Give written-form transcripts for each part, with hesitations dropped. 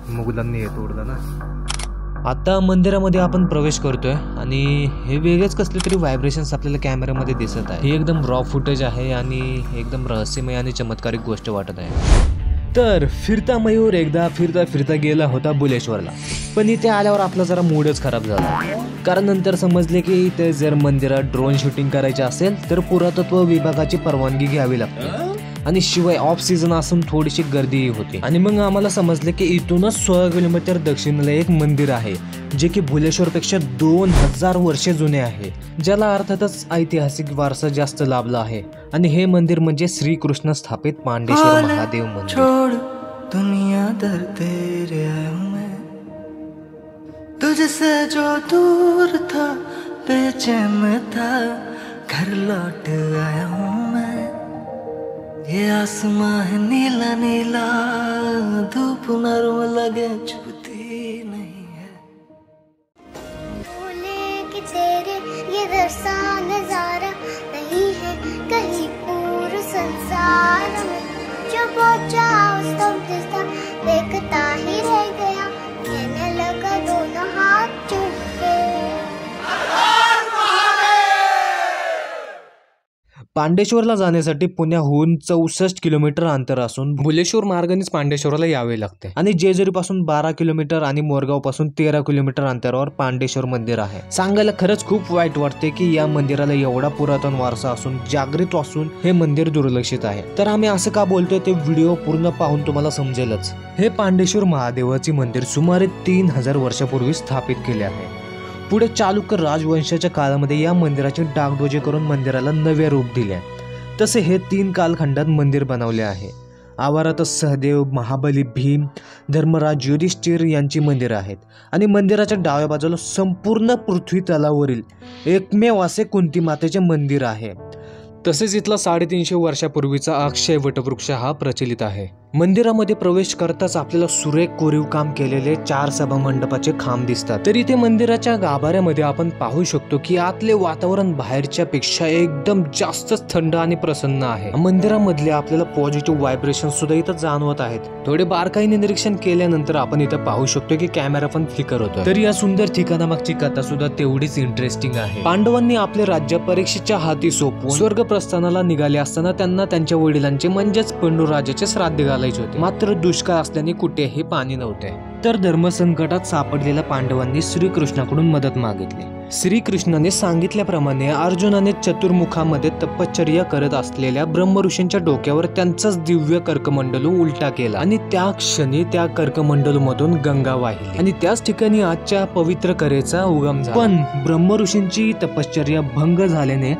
मुघलांनी हे तोडलं ना। आता मंदिरामध्ये आपण प्रवेश करतोय आणि हे वेगळेच कसले तरी व्हायब्रेशन्स आपल्याला कॅमेऱ्यामध्ये दिसत आहे। हे एकदम रॉ फुटेज आहे आणि एकदम रहस्यमय आणि चमत्कारिक गोष्ट वाटत आहे। तर फिरता मयूर एकदा फिरता फिरता गेला होता बुलेश्वरला, पण इथे आल्यावर आपला जरा मूडच खराब झाला, कारण नंतर समजले की इथे जर मंदिरात ड्रोन शूटिंग करायचे असेल तर पुरातत्व विभागाची परवानगी घ्यावी लागते आणि शिवाय ऑफ सीझन असून थोडीशी गर्दी होती। आणि मग आम्हाला समजले की इथूनच 16 किलोमीटर दक्षिणेला एक मंदिर आहे जे की भुलेश्वरपेक्षा 2000 वर्षे जुने आहे, ज्याला अर्थातच ऐतिहासिक वारसा जास्त लाभला आहे। आणि हे मंदिर म्हणजे श्रीकृष्ण स्थापित पांडेश्वर महादेव मंदिर। छोड़ दुनिया दर तेरे आया हूं मैं, तुझसे जो दूर था बेचैन था, घर लौट आया हूं मैं। ये आसमां है नीला नीला, धूप नरम लगे छूती नहीं है। बोले कि तेरे ये दरसा नजारा नहीं है कहीं पूरे संसार में, जो पहुंचा उस तक देखता ही रह गया, कहने लगा दोनों हाथ जुड़ के। पांडेश्वरला जाण्यासाठी पुण्याहून 64 किलोमीटर अंतर असून भुलेश्वर मार्गानेच पांडेश्वरला यावे लागते। आणि जेजुरी पासून 12 किलोमीटर आणि मोरगाव पासून 13 किलोमीटर अंतरावर पांडेश्वर मंदिर आहे। सांगायला खरंच खूप वाईट वाटते की या मंदिराला एवढा पुरातन वारसा असून जागृत असून हे मंदिर दुर्लक्षित आहे। तर आम्ही असं का बोलतोय ते व्हिडिओ पूर्ण पाहून तुम्हाला समजेलच। हे पांडेश्वर महादेवाचे मंदिर सुमारे 3000 वर्षापूर्वी स्थापित केले आहे। पुढे चालुक्य राजवंशाच्या काळामध्ये या मंदिराचे डागडोजे करून मंदिराला नवे रूप दिले। तसे हे 3 कालखंडात मंदिर बनवले आहे। आवारातच सहदेव, महाबली, भीम, धर्मराज, युधिष्ठिर यांची मंदिरं आहेत। आणि मंदिराच्या डाव्या बाजूला संपूर्ण पृथ्वी तलावरील एकमेव असे कुंती मातेचे मंदिर आहे। तसेच इथला 350 वर्षापूर्वीचा अक्षय वटवृक्ष हा प्रचलित आहे। मंदिरामध्ये प्रवेश करताच आपल्याला सुरेख कोरीव काम केलेले 4 सभा मंडपाचे खांब दिसतात। तर इथे मंदिराच्या गाभाऱ्यामध्ये आपण पाहू शकतो की आतले वातावरण बाहेरच्या पेक्षा एकदम जास्तच थंड आणि प्रसन्न आहे। मंदिरामधले आपल्याला पॉझिटिव्ह व्हायब्रेशन सुद्धा इथं जाणवत आहेत। थोडे बारकाईने निरीक्षण केल्यानंतर आपण इथं पाहू शकतो की कॅमेरा पण फ्लिकर होतो। तर या सुंदर ठिकाणामागची कथा सुद्धा तेवढीच इंटरेस्टिंग आहे। पांडवांनी आपले राज्य परीक्षेच्या हाती सोपवून स्वर्ग प्रस्थानाला निघाले असताना त्यांना त्यांच्या वडिलांचे म्हणजेच पांडुराजाचे श्राद्ध घालायचे होते, मात्र दुष्काळ असल्याने कुठेही पाणी नव्हते। तर धर्मसंकटात सापडलेल्या पांडवांनी श्रीकृष्णाकडून मदत मागितली। श्रीकृष्णाने सांगितल्याप्रमाणे अर्जुनाने चतुर्मुखामध्ये तपश्चर्या करत असलेल्या ब्रह्मऋषींच्या डोक्यावर त्यांचाच दिव्य कर्कमंडलू उलटा केला आणि त्या क्षणी त्या कर्कमंडलूमधून गंगा वाहिली आणि त्याच ठिकाणी आजच्या पवित्र करेचा उगम झाला। पण ब्रह्मऋषींची तपश्चर्या भंग झाल्याने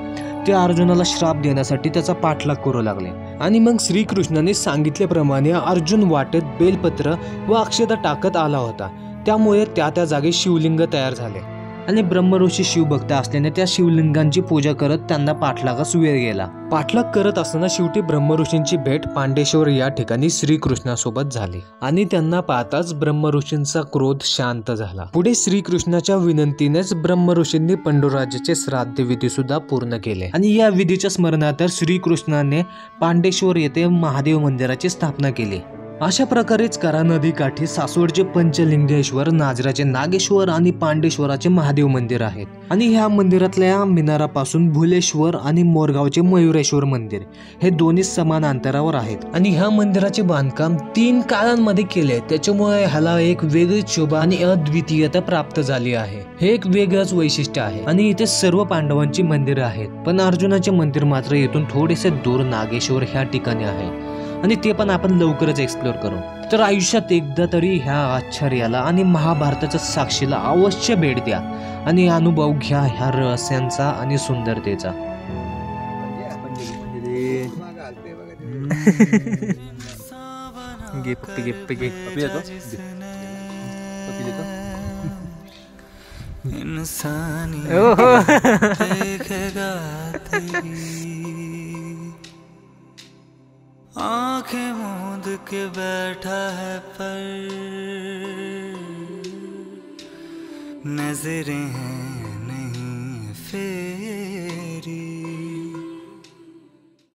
ते अर्जुनाला श्राप देण्यासाठी त्याचा पाठलाग करू लागले। आणि मग श्रीकृष्णाने सांगितल्याप्रमाणे अर्जुन वाटेत बेलपत्र व अक्षता टाकत आला होता, त्यामुळे त्या जागी शिवलिंग तयार झाले। आणि ब्रह्मऋषी शिवभक्त असल्याने त्या शिवलिंगांची पूजा करत त्यांना पाठलागास वेळ गेला। पाठलाग करत असताना शेवटी ब्रह्मऋषींची भेट पांडेश्वर या ठिकाणी श्रीकृष्णासोबत झाली आणि त्यांना पाहताच ब्रह्मऋषींचा क्रोध शांत झाला। पुढे श्रीकृष्णाच्या विनंतीनेच ब्रह्मऋषींनी पांडुराजाचे श्राद्ध विधी सुद्धा पूर्ण केले आणि या विधीच्या स्मरणार्थ श्रीकृष्णाने पांडेश्वर येथे महादेव मंदिराची स्थापना केली। अशा प्रकारेच करा नदी काठी सासवडचे पंचलिंगेश्वर, नाझराचे नागेश्वर आणि पांडेश्वराचे महादेव मंदिर आहेत। आणि ह्या मंदिरातल्या मिनारापासून भुलेश्वर आणि मोरगावचे मयुरेश्वर मंदिर हे दोन्ही समान अंतरावर आहेत। आणि ह्या मंदिराचे बांधकाम 3 काळांमध्ये केले, त्याच्यामुळे ह्याला एक वेगळीच शोभा आणि अद्वितीयता प्राप्त झाली आहे। हे एक वेगळंच वैशिष्ट्य आहे। आणि इथे सर्व पांडवांची मंदिरं आहेत, पण अर्जुनाचे मंदिर मात्र इथून थोडेसे दूर नागेश्वर ह्या ठिकाणी आहे आणि ते पण आपण लवकरच एक्सप्लोर करू। तर आयुष्यात एकदा तरी ह्या आश्चर्याला आणि महाभारताच्या साक्षीला अवश्य भेट द्या आणि अनुभव घ्या ह्या रहस्यांचा आणि सुंदरतेचा। आंखें मूंद के बैठा है पर नजरें हैं